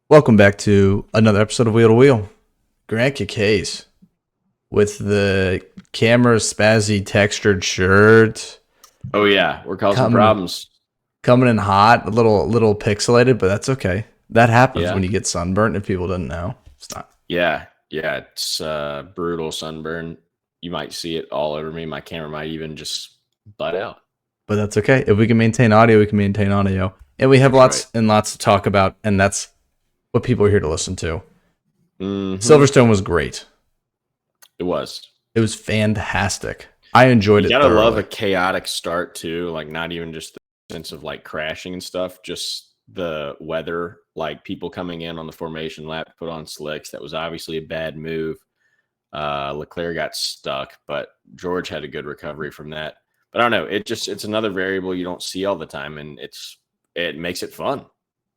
Welcome back to another episode of Wheel to Wheel. Grant your case with the camera spazzy textured shirt Oh yeah, we're causing coming problems. coming in hot, a little pixelated, but that's okay. That happens when Yeah, you get sunburnt. If people didn't know, it's not. yeah. It's brutal sunburn. You might see it all over me. My camera might even just butt out. But that's okay. If we can maintain audio, we can maintain audio, and we have That's right. lots and lots to talk about, and that's what people are here to listen to. Hmm. Silverstone was great. It was. It was fantastic. I enjoyed You it gotta love thoroughly. a chaotic start too. Like not even just the sense of like crashing and stuff. Just the weather. Like people coming in on the formation lap, put on slicks. That was obviously a bad move. Leclerc got stuck, but George had a good recovery from that. But I don't know. It's another variable you don't see all the time, and it makes it fun.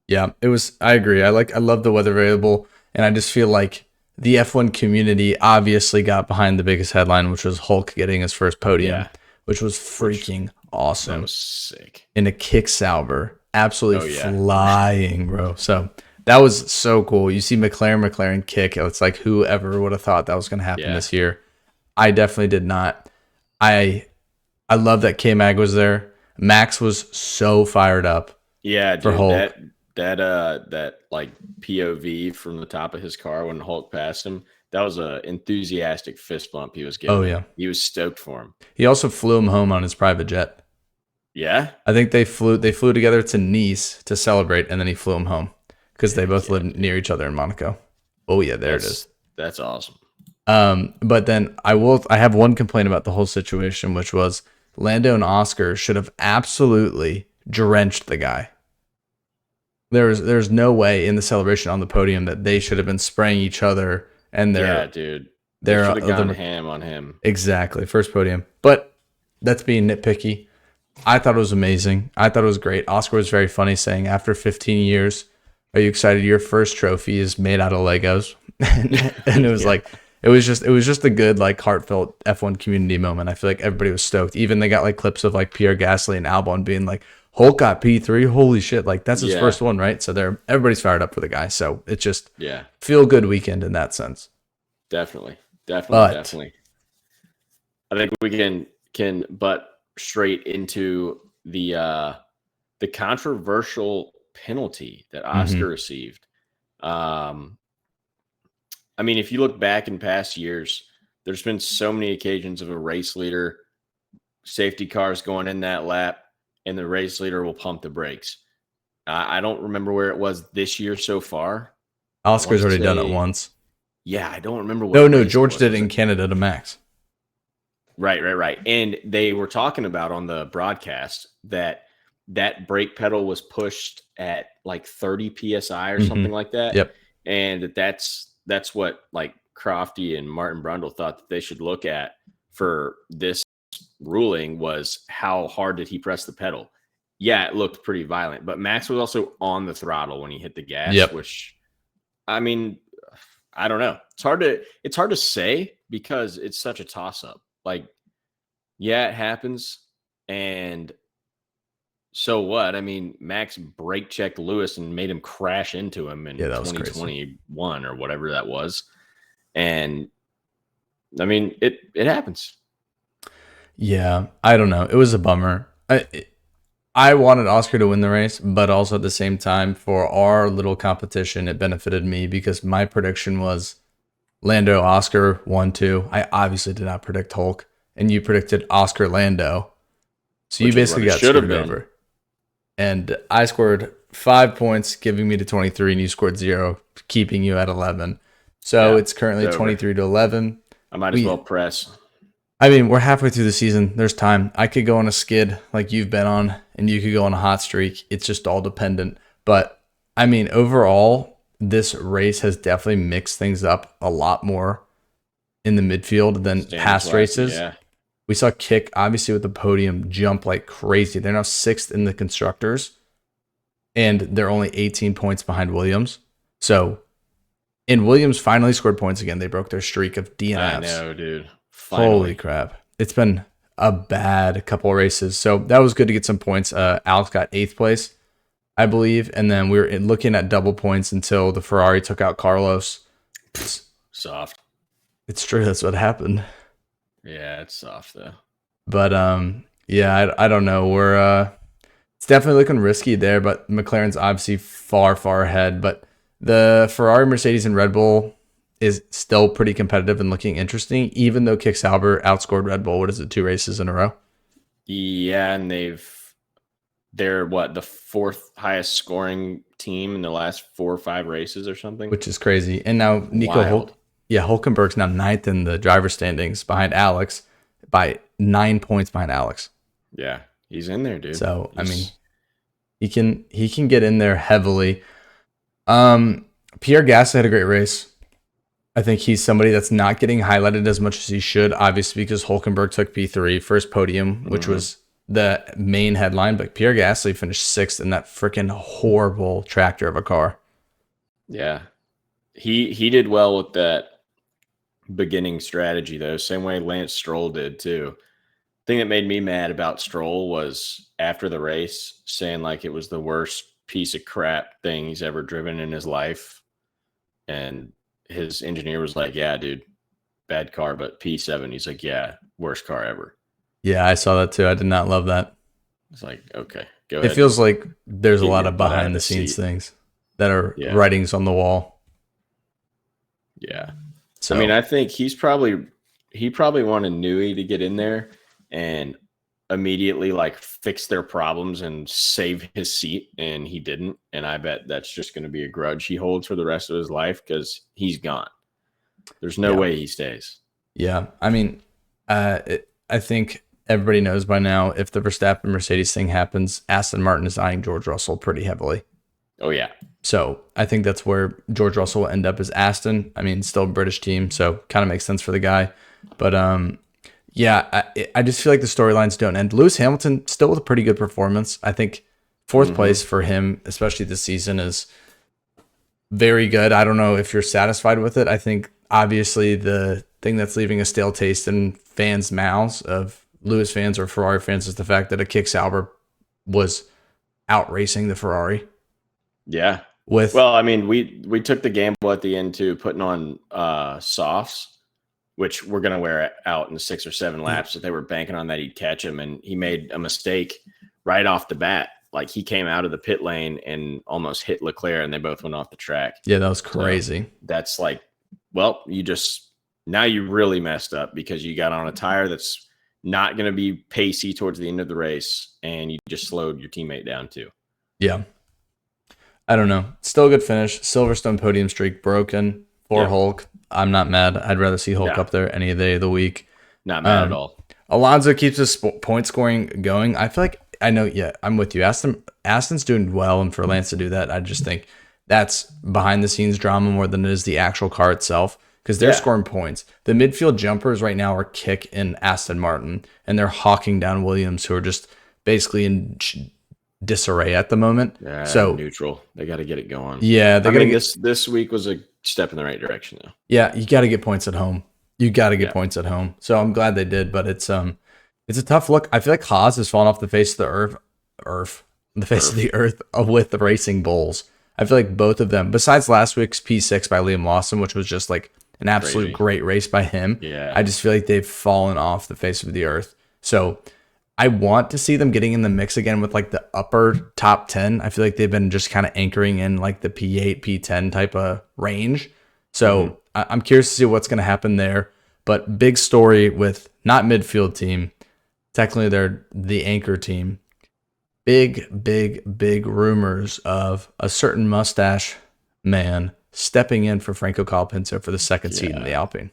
Yeah, it was. I agree. I love the weather variable, and I just feel like the F1 community obviously got behind the biggest headline, which was Hulk getting his first podium, Yeah, which was which freaking that awesome was sick. in a kick Sauber, absolutely Oh yeah, flying, bro. So that was so cool. You see McLaren kick. It's like whoever would have thought that was going to happen yeah, this year. I definitely did not. I I love that K Mag was there. Max was so fired up yeah, for dude. Hulk. That like POV from the top of his car when Hulk passed him. That was a enthusiastic fist bump he was Oh giving him. yeah. He was stoked for him. He also flew him home on his private jet. Yeah, I think they flew together to Nice to celebrate, and then he flew him home because they heck both yeah, live dude. near each other in Monaco. Oh yeah, there it is. That's awesome. But then I have one complaint about the whole situation, which was Lando and Oscar should have absolutely drenched the guy. There's no way in the celebration on the podium that they should have been spraying each other and Yeah, their dude. They their should have gone other ham on him. exactly first podium. But that's being nitpicky. I thought it was amazing. I thought it was great. Oscar was very funny saying, after 15 years, are you excited? Your first trophy is made out of Legos. And it was Yeah. like, it was just a good, like, heartfelt F1 community moment. I feel like everybody was stoked. Even they got like clips of like Pierre Gasly and Albon being like, Hulk got P3. Holy shit. Like, that's his Yeah. first one, right? So everybody's fired up for the guy. So it's just Yeah. feel good weekend in that sense. Definitely. Definitely. But Definitely. I think we can butt straight into the controversial penalty that Oscar mhm. received. Um I mean, if you look back in past years, there's been so many occasions of a race leader, safety cars going in that lap, and the race leader will pump the brakes. I don't remember where it was this year so far. I want Oscar's to already done it say, once. yeah, I don't remember what No, no, race it George was. did it Was in it Canada to Max. right? And they were talking about on the broadcast that that brake pedal was pushed at like 30 psi or Hmm. something like that, Yep. and that's what like Crofty and Martin Brundle thought that they should look at for this ruling was how hard did he press the pedal. Yeah, it looked pretty violent, but Max was also on the throttle when he hit the gas, Yep. which I mean, I don't know. It's hard to say because it's such a toss up. Like, yeah, it happens. And so what? I mean, Max brake checked Lewis and made him crash into him Yeah, in that was crazy. 2021 or whatever that was. And I mean, it happens. Yeah, I don't know. It was a bummer. I wanted Oscar to win the race, but also at the same time, for our little competition, it benefited me because my prediction was Lando, Oscar, 1, 2. I obviously did not predict Hulk, and you predicted Oscar, Lando. So you Which is what basically it got should have screwed been. over. And I scored 5 points, giving me to 23, and you scored 0, keeping you at 11. So Yeah, it's currently it's over. 23 to 11. I might as well We press. I mean, we're halfway through the season. There's time. I could go on a skid like you've been on, and you could go on a hot streak. It's just all dependent. But I mean, overall, this race has definitely mixed things up a lot more in the midfield than Standings past wise, races. yeah. We saw Kick, obviously, with the podium jump like crazy. They're now sixth in the constructors, and they're only 18 points behind Williams. So, and Williams finally scored points again. They broke their streak of I DNFs. know, dude. Holy Finally. crap. It's been a bad couple of races. So that was good to get some points. Alex got eighth place. I believe, and then we were looking at double points until the Ferrari took out Carlos. It's, Soft. it's true. That's what happened. Yeah, it's soft though. But yeah, I don't know. It's definitely looking risky there, but McLaren's obviously far ahead. But the Ferrari, Mercedes, and Red Bull is still pretty competitive and looking interesting, even though Kick Sauber outscored Red Bull. What is it, 2 races in a row? Yeah, and they're what, the fourth highest scoring team in the last 4 or 5 races or something. Which is crazy. And now Wild. Hulkenberg's now ninth in the driver standings behind Alex by 9 points behind Alex. Yeah, he's in there, dude. So I mean, he can get in there heavily. Pierre Gasly had a great race. I think he's somebody that's not getting highlighted as much as he should, obviously, because Hulkenberg took P3, first podium, which was the main headline. But Pierre Gasly finished 6th in that freaking horrible tractor of a car. Yeah, he did well with that beginning strategy though. Same way Lance Stroll did too. Thing that made me mad about Stroll was after the race saying like it was the worst piece of crap thing he's ever driven in his life. And his engineer was like, yeah, dude, bad car, but P7. He's like, yeah, worst car ever. Yeah, I saw that too. I did not love that. It's like, okay, go ahead. It feels like there's a Get lot your of butt out behind of the the scenes seat. things that are Yeah. writings on the wall. Yeah. So I mean, I think he probably wanted Newey to get in there and immediately like fix their problems and save his seat, and he didn't. And I bet that's just going to be a grudge he holds for the rest of his life because he's gone. There's no way he stays. Yeah, I mean, I think everybody knows by now if the Verstappen Mercedes thing happens, Aston Martin is eyeing George Russell pretty heavily. Oh yeah. So I think that's where George Russell will end up as Aston. I mean, still a British team, so kind of makes sense for the guy. But yeah, I just feel like the storylines don't end. Lewis Hamilton still with a pretty good performance. I think 4th place for him, especially this season, is very good. I don't know if you're satisfied with it. I think obviously the thing that's leaving a stale taste in fans' mouths of Lewis fans or Ferrari fans is the fact that a Kick Sauber was out racing the Ferrari. Yeah. Well, I mean, we took the gamble at the end too, putting on softs, which we're gonna wear out in 6 or 7 laps. If they were banking on that, he'd catch him, and he made a mistake right off the bat. Like he came out of the pit lane and almost hit Leclerc, and they both went off the track. Yeah, that was crazy. So that's like, well, now you really messed up because you got on a tire that's not going to be pacey towards the end of the race, and you just slowed your teammate down too. Yeah. I don't know. Still a good finish. Silverstone podium streak broken for Hulk. I'm not mad. I'd rather see Hulk up there any day of the week. Not mad at all. Alonso keeps his point scoring going. I feel like I'm with you. Aston's doing well, and for Lance to do that, I just think that's behind the scenes drama more than it is the actual car itself because they're scoring points. The midfield jumpers right now are Kick and Aston Martin, and they're hawking down Williams, who are just basically in disarray at the moment. So neutral. They got to get it going. Yeah, this week was a step in the right direction though. Yeah, you got to get points at home. Points at home. So I'm glad they did, but it's a tough look. I feel like Haas has fallen off the face of the earth with the Racing Bulls. I feel like both of them, besides last week's P6 by Liam Lawson, which was just like an absolute great race by him. Yeah. I just feel like they've fallen off the face of the earth. So I want to see them getting in the mix again with like the upper top 10. I feel like they've been just kind of anchoring in like the P8, P10 type of range. So I'm curious to see what's going to happen there. But big story with not midfield team. Technically, they're the anchor team. Big rumors of a certain mustache man stepping in for Franco Colapinto for the second seat in the Alpine.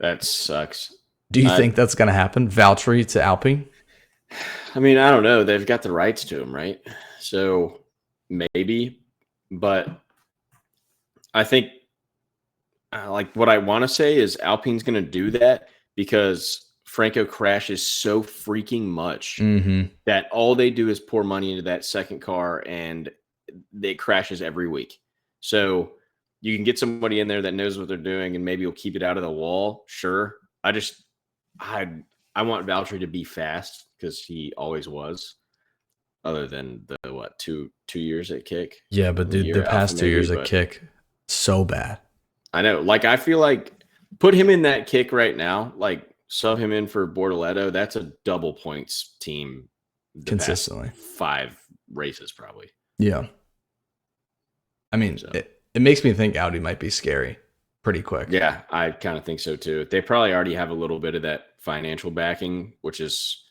That sucks. Do you think that's going to happen? Valtteri to Alpine? I mean, I don't know. They've got the rights to him, right? So maybe, but I think like what I want to say is Alpine's going to do that because Franco crashes so freaking much that all they do is pour money into that second car and it crashes every week. So you can get somebody in there that knows what they're doing and maybe you'll keep it out of the wall. Sure. I want Valtteri to be fast because he always was. other than the what 2 years at Kick. Yeah, but A dude, year the at Alpha past 2 years maybe, at but Kick, so bad. I know. Like I feel like put him in that Kick right now. Like sub him in for Bortoletto. That's a double points team. The past Consistently. 5 races probably. Yeah. I mean, So it makes me think Audi might be scary pretty quick. yeah, I kind of think so too. They probably already have a little bit of that financial backing, which is,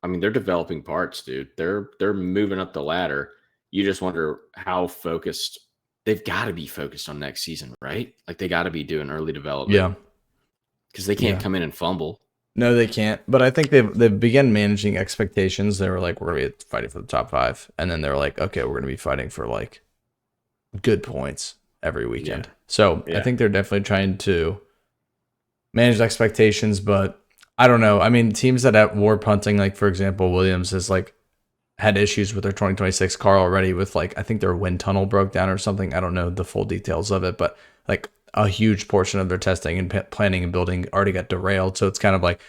I mean, they're developing parts, dude. They're moving up the ladder. You just wonder how focused they've got to be focused on next season, right? Like they got to be doing early development Yeah. because they can't Yeah. come in and fumble. No, they can't. But I think they've begun managing expectations. They were like, we're gonna be fighting for the top 5, and then they're like, okay, we're gonna be fighting for like good points every weekend. Yeah. So I Yeah. think they're definitely trying to manage expectations, but I don't know. I mean, teams that were punting, like for example, Williams has like had issues with their 2026 car already with like, I think their wind tunnel broke down or something. I don't know the full details of it, but like a huge portion of their testing and planning and building already got derailed. So it's kind of like,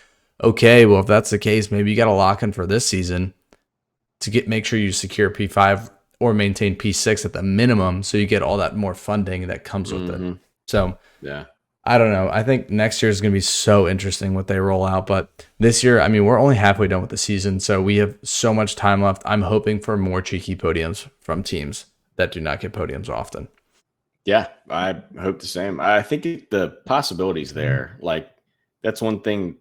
okay, well, if that's the case, maybe you got to lock in for this season to make sure you secure P5 or maintain P6 at the minimum, so you get all that more funding that comes with it. So Yeah. I don't know. I think next year is going to be so interesting what they roll out. But this year, I mean, we're only halfway done with the season, so we have so much time left. I'm hoping for more cheeky podiums from teams that do not get podiums often. Yeah, I hope the same. I think the possibilities there. Like that's one thing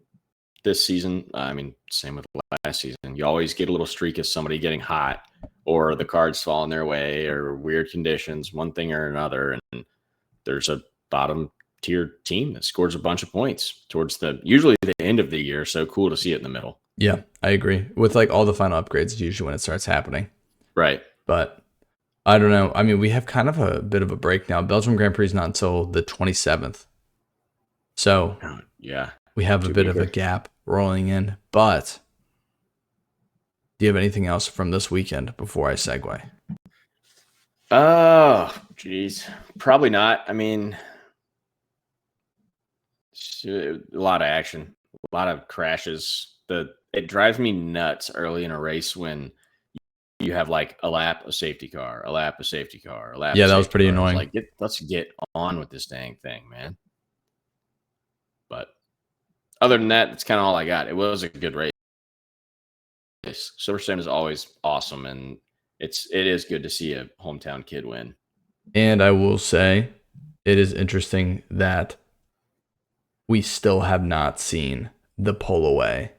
this season. I mean, same with last season. You always get a little streak of somebody getting hot, or the cards falling their way, or weird conditions, one thing or another, and there's a bottom tier team that scores a bunch of points towards usually the end of the year. So cool to see it in the middle. Yeah, I agree. With like all the final upgrades, usually when it starts happening. Right. But I don't know. I mean, we have kind of a bit of a break now. Belgium Grand Prix is not until the 27th. So yeah, we have a bit of a gap rolling in. But do you have anything else from this weekend before I segue? Oh, geez. Probably not. I mean, a lot of action, a lot of crashes. It drives me nuts early in a race when you have like a lap, a safety car, a lap, a safety car, a lap. Yeah, that was pretty annoying. Like, let's get on with this dang thing, man. But other than that, that's kind of all I got. It was a good race. Silverstone is always awesome, and it is good to see a hometown kid win. And I will say, it is interesting that we still have not seen the pull away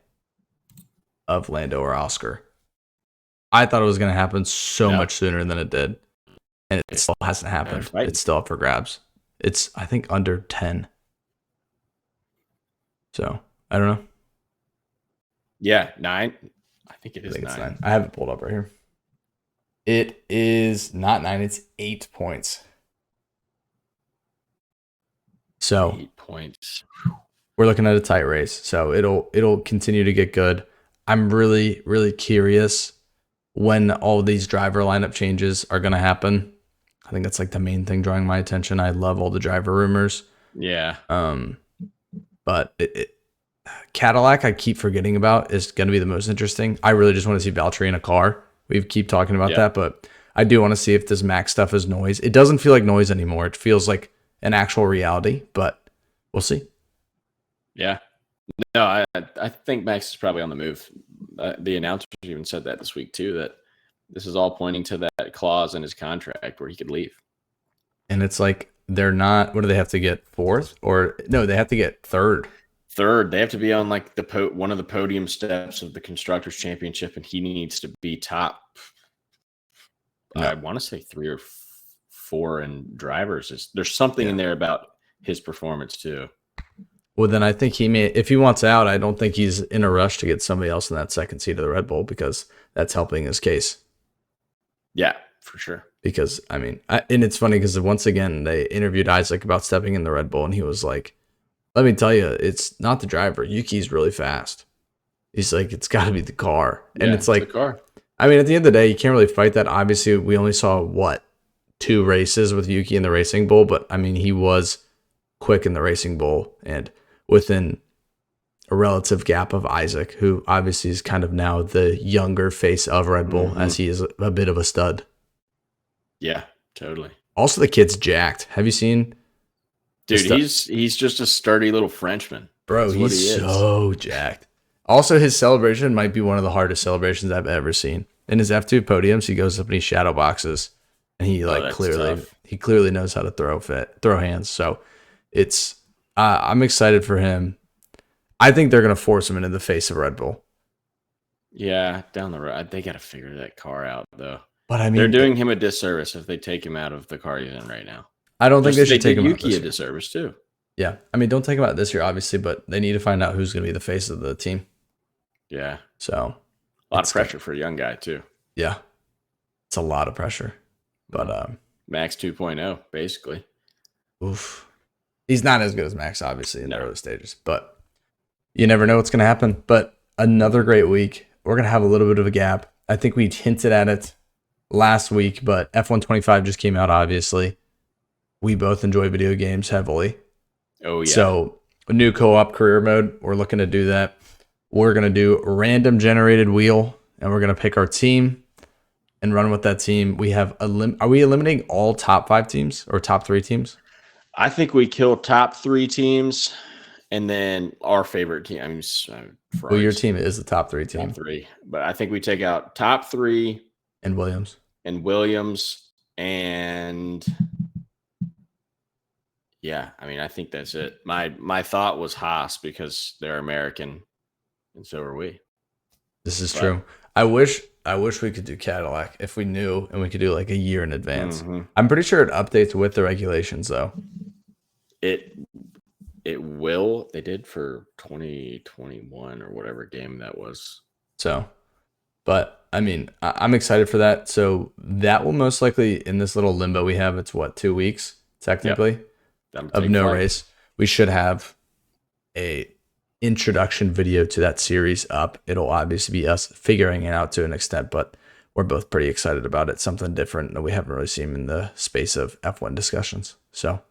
of Lando or Oscar. I thought it was going to happen so much sooner than it did. And it still hasn't happened. It's still up for grabs. It's, I think, under 10. So, I don't know. Yeah, 9. I think it is 9. It's 9. I have it pulled up right here. It is not 9. It's 8 points. So 8 points. We're looking at a tight race. So it'll continue to get good. I'm really, really curious when all these driver lineup changes are going to happen. I think that's like the main thing drawing my attention. I love all the driver rumors. Yeah. But Cadillac, I keep forgetting about, is going to be the most interesting. I really just want to see Valtteri in a car. We keep talking about that, but I do want to see if this Max stuff is noise. It doesn't feel like noise anymore. It feels like an actual reality, but we'll see. Yeah. No, I think Max is probably on the move. The announcers even said that this week too, that this is all pointing to that clause in his contract where he could leave. And it's like they're not. What do they have to get? 4th? Or no, they have to get 3rd. 3rd. They have to be on like one of the podium steps of the Constructors Championship, and he needs to be top. No. I want to say 3 or 4 in drivers. There's something in there about his performance too. Well, then I think he may, if he wants out, I don't think he's in a rush to get somebody else in that second seat of the Red Bull because that's helping his case. Yeah, for sure. Because, I mean, and it's funny because once again, they interviewed Isaac about stepping in the Red Bull, and he was like, let me tell you, it's not the driver. Yuki's really fast. He's like, it's got to be the car. And it's like, the car. I mean, at the end of the day, you can't really fight that. Obviously, we only saw, 2 races with Yuki in the Racing Bull, but I mean, he was quick in the Racing Bull, and within a relative gap of Isaac, who obviously is kind of now the younger face of Red Bull, as he is a bit of a stud. Yeah, totally. Also, the kid's jacked. Have you seen? Dude, he's just a sturdy little Frenchman. Bro, That's what he's he is. so jacked. Also, his celebration might be one of the hardest celebrations I've ever seen. In his F2 podiums, he goes up and he shadow boxes, and he clearly knows how to throw hands. So it's I'm excited for him. I think they're gonna force him into the face of Red Bull. Yeah, down the road, they got to figure that car out though. But I mean, they're doing him a disservice if they take him out of the car he's in right now. I don't think they should take him out Yuki a disservice too. Yeah, I mean, don't take him out this year, obviously, but they need to find out who's going to be the face of the team. Yeah, so a lot of pressure for a young guy too. Yeah, it's a lot of pressure. But Max 2.0, basically. Oof, he's not as good as Max, obviously, in the early stages, but you never know what's going to happen. But another great week. We're going to have a little bit of a gap. I think we hinted at it last week, but F125 just came out, obviously. We both enjoy video games heavily. Oh, yeah. So a new co-op career mode, we're looking to do that. We're going to do a random generated wheel, and we're going to pick our team and run with that team. We have are we eliminating all top 5 teams or top 3 teams? I think we kill top 3 teams. And then our favorite team. I mean, well, your team is the top 3 team. Top 3. But I think we take out top 3. And Williams. And yeah, I mean, I think that's it. My thought was Haas because they're American, and so are we. This is true. I wish we could do Cadillac if we knew, and we could do like a year in advance. Mm-hmm. I'm pretty sure it updates with the regulations, though. It will. They did for 2021 or whatever game that was. So, but I mean, I'm excited for that. So that will most likely, in this little limbo we have, it's what, 2 weeks technically of no race. We should have a introduction video to that series up. It'll obviously be us figuring it out to an extent, but we're both pretty excited about it. Something different that we haven't really seen in the space of F1 discussions. So,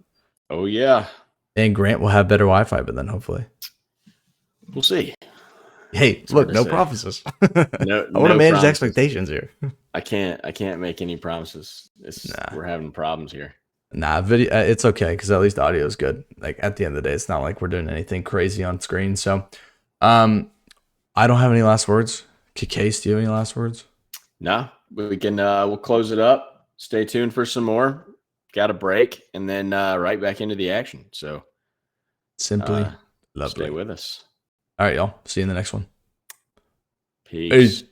oh yeah. And Grant will have better Wi-Fi, but then hopefully we'll see. Hey, look, no promises. I want to manage expectations here. I can't make any promises. We're having problems here. Nah, video. It's okay because at least audio is good. Like at the end of the day, it's not like we're doing anything crazy on screen. So, I don't have any last words. Case, do you have any last words? No, we can. We'll close it up. Stay tuned for some more. Got a break, and then right back into the action. So simply lovely. Stay with us. All right, y'all. See you in the next one. Peace.